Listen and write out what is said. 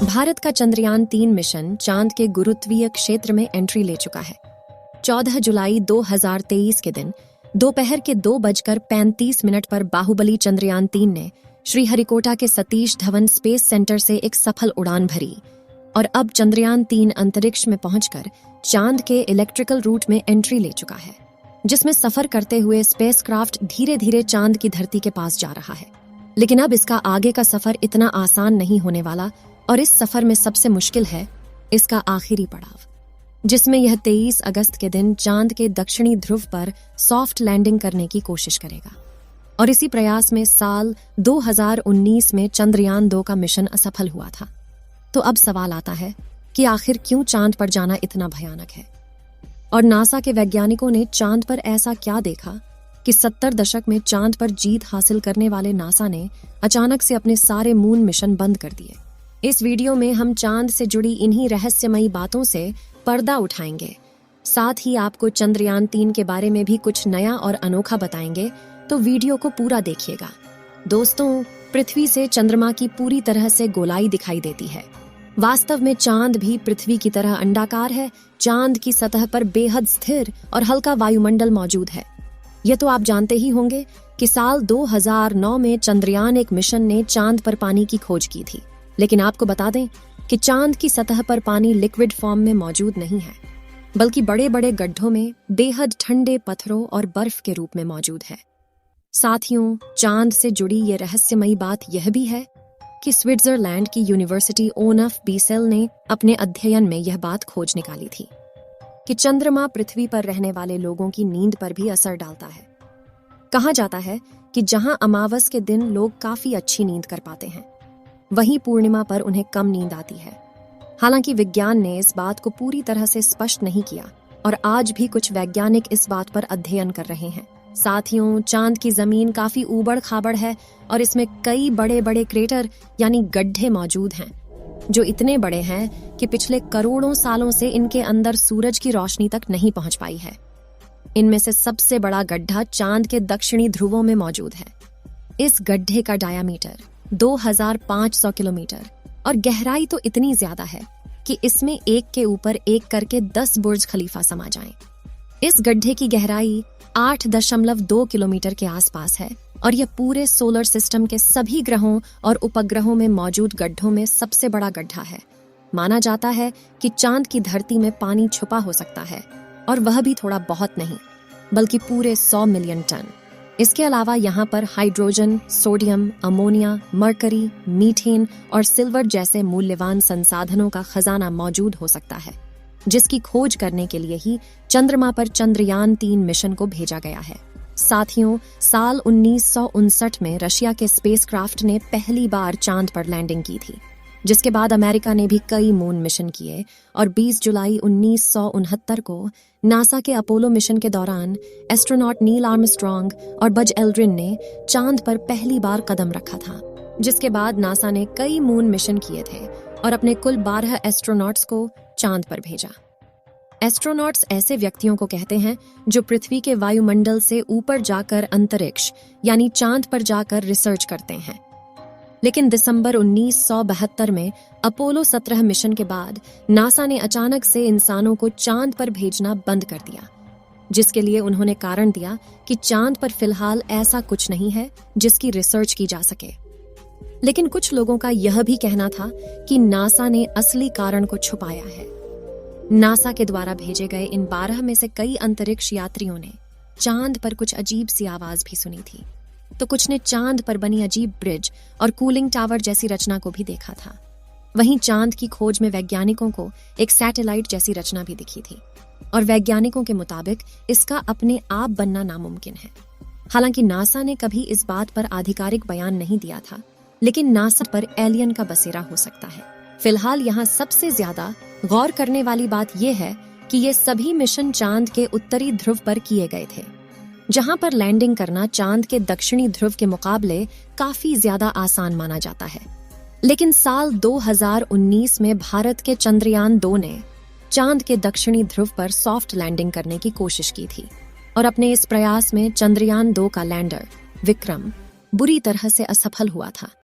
भारत का चंद्रयान-3 मिशन चांद के गुरुत्वीय क्षेत्र में एंट्री ले चुका है। 14 जुलाई 2023 के दिन दोपहर के 2:35 पर बाहुबली चंद्रयान-3 ने श्रीहरिकोटा के सतीश धवन स्पेस सेंटर से एक सफल उड़ान भरी और अब चंद्रयान-3 अंतरिक्ष में पहुंचकर चांद के इलेक्ट्रिकल रूट में एंट्री ले चुका है, जिसमें सफर करते हुए स्पेसक्राफ्ट धीरे धीरे चांद की धरती के पास जा रहा है। लेकिन अब इसका आगे का सफर इतना आसान नहीं होने वाला और इस सफर में सबसे मुश्किल है इसका आखिरी पड़ाव, जिसमें यह 23 अगस्त के दिन चांद के दक्षिणी ध्रुव पर सॉफ्ट लैंडिंग करने की कोशिश करेगा। और इसी प्रयास में साल 2019 में चंद्रयान-2 का मिशन असफल हुआ था। तो अब सवाल आता है कि आखिर क्यों चांद पर जाना इतना भयानक है, और नासा के वैज्ञानिकों ने चांद पर ऐसा क्या देखा कि 70 दशक में चांद पर जीत हासिल करने वाले नासा ने अचानक से अपने सारे मून मिशन बंद कर दिए। इस वीडियो में हम चांद से जुड़ी इन्हीं रहस्यमयी बातों से पर्दा उठाएंगे, साथ ही आपको चंद्रयान-3 के बारे में भी कुछ नया और अनोखा बताएंगे, तो वीडियो को पूरा देखिएगा। दोस्तों, पृथ्वी से चंद्रमा की पूरी तरह से गोलाई दिखाई देती है। वास्तव में चांद भी पृथ्वी की तरह अंडाकार है। चांद की सतह पर बेहद स्थिर और हल्का वायुमंडल मौजूद है। यह तो आप जानते ही होंगे कि साल 2009 में चंद्रयान-1 मिशन ने चांद पर पानी की खोज की थी। लेकिन आपको बता दें कि चांद की सतह पर पानी लिक्विड फॉर्म में मौजूद नहीं है, बल्कि बड़े बड़े गड्ढों में बेहद ठंडे पत्थरों और बर्फ के रूप में मौजूद है। साथियों, चांद से जुड़ी ये रहस्यमयी बात यह भी है कि स्विट्जरलैंड की यूनिवर्सिटी ओनफ बीसेल ने अपने अध्ययन में यह बात खोज निकाली थी कि चंद्रमा पृथ्वी पर रहने वाले लोगों की नींद पर भी असर डालता है। कहा जाता है कि जहां अमावस के दिन लोग काफी अच्छी नींद कर पाते हैं, वहीं पूर्णिमा पर उन्हें कम नींद आती है। हालांकि विज्ञान ने इस बात को पूरी तरह से स्पष्ट नहीं किया और आज भी कुछ वैज्ञानिक इस बात पर अध्ययन कर रहे हैं। साथियों, चांद की जमीन काफी ऊबड़ खाबड़ है और इसमें कई बड़े बड़े क्रेटर यानी गड्ढे मौजूद हैं, जो इतने बड़े हैं कि पिछले करोड़ों सालों से इनके अंदर सूरज की रोशनी तक नहीं पहुंच पाई है। इनमें से सबसे बड़ा गड्ढा चांद के दक्षिणी ध्रुवों में मौजूद है। इस गड्ढे का डायामीटर 2500 किलोमीटर और गहराई तो इतनी ज्यादा है कि इसमें एक के ऊपर एक करके 10 बुर्ज खलीफा समा जाएं। इस गड्ढे की गहराई 8.2 किलोमीटर के आसपास है और यह पूरे सोलर सिस्टम के सभी ग्रहों और उपग्रहों में मौजूद गड्ढों में सबसे बड़ा गड्ढा है। माना जाता है कि चांद की धरती में पानी छुपा हो सकता है, और वह भी थोड़ा बहुत नहीं, बल्कि पूरे 100 मिलियन टन। इसके अलावा यहाँ पर hydrogen, sodium, ammonia, mercury, methane और सिल्वर जैसे मूल्यवान संसाधनों का खजाना मौजूद हो सकता है, जिसकी खोज करने के लिए ही चंद्रमा पर चंद्रयान-3 मिशन को भेजा गया है। साथियों, साल 1959 में रशिया के स्पेसक्राफ्ट ने पहली बार चांद पर लैंडिंग की थी, जिसके बाद अमेरिका ने भी कई मून मिशन किए और 20 जुलाई 1969 को नासा के अपोलो मिशन के दौरान एस्ट्रोनॉट नील आर्मस्ट्रॉन्ग और बज एल्ड्रिन ने चांद पर पहली बार कदम रखा था। जिसके बाद नासा ने कई मून मिशन किए थे और अपने कुल 12 एस्ट्रोनॉट्स को चांद पर भेजा। एस्ट्रोनॉट्स ऐसे व्यक्तियों को कहते हैं जो पृथ्वी के वायुमंडल से ऊपर जाकर अंतरिक्ष यानी चांद पर जाकर रिसर्च करते हैं। लेकिन दिसंबर 1972 में अपोलो 17 मिशन के बाद नासा ने अचानक से इंसानों को चांद पर भेजना बंद कर दिया, जिसके लिए उन्होंने कारण दिया कि चांद पर फिलहाल ऐसा कुछ नहीं है जिसकी रिसर्च की जा सके। लेकिन कुछ लोगों का यह भी कहना था कि नासा ने असली कारण को छुपाया है। नासा के द्वारा भेजे गए इन 12 में से कई अंतरिक्ष यात्रियों ने चांद पर कुछ अजीब सी आवाज भी सुनी थी, तो कुछ ने चांद पर बनी अजीब ब्रिज और कूलिंग टावर जैसी रचना को भी देखा था। वहीं चांद की खोज में वैज्ञानिकों को एक सैटेलाइट जैसी रचना भी दिखी थी और वैज्ञानिकों के मुताबिक इसका अपने आप बनना नामुमकिन है। हालांकि नासा ने कभी इस बात पर आधिकारिक बयान नहीं दिया था, लेकिन नासा पर एलियन का बसेरा हो सकता है। फिलहाल यहाँ सबसे ज्यादा गौर करने वाली बात यह है कि ये सभी मिशन चांद के उत्तरी ध्रुव पर किए गए थे, जहां पर लैंडिंग करना चांद के दक्षिणी ध्रुव के मुकाबले काफी ज्यादा आसान माना जाता है। लेकिन साल 2019 में भारत के चंद्रयान-2 ने चांद के दक्षिणी ध्रुव पर सॉफ्ट लैंडिंग करने की कोशिश की थी और अपने इस प्रयास में चंद्रयान-2 का लैंडर विक्रम बुरी तरह से असफल हुआ था।